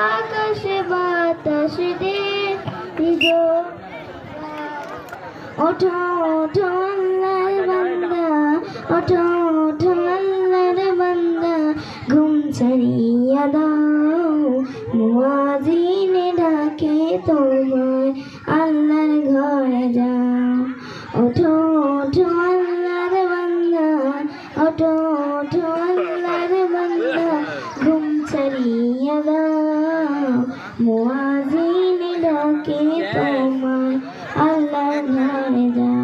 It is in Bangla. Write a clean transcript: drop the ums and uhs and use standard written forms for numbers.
আকাশে বাতাস দেখিব ওঠো ওঠো আল্লাহর বান্দা ওঠো ওঠো আল্লাহর বান্দা ঘুম ছাড়িয়া দাও মুয়াজ্জিন ডাকে তোমায় আল্লাহর ঘরে যাও ওঠো ওঠো আল্লাহর বান্দা ওঠো ওঠো আল্লাহর বান্দা ঘুম ছাড়িয়া দাও মুয়াজ্জিন ডাকে তোমায় আল্লাহর ঘরে যাও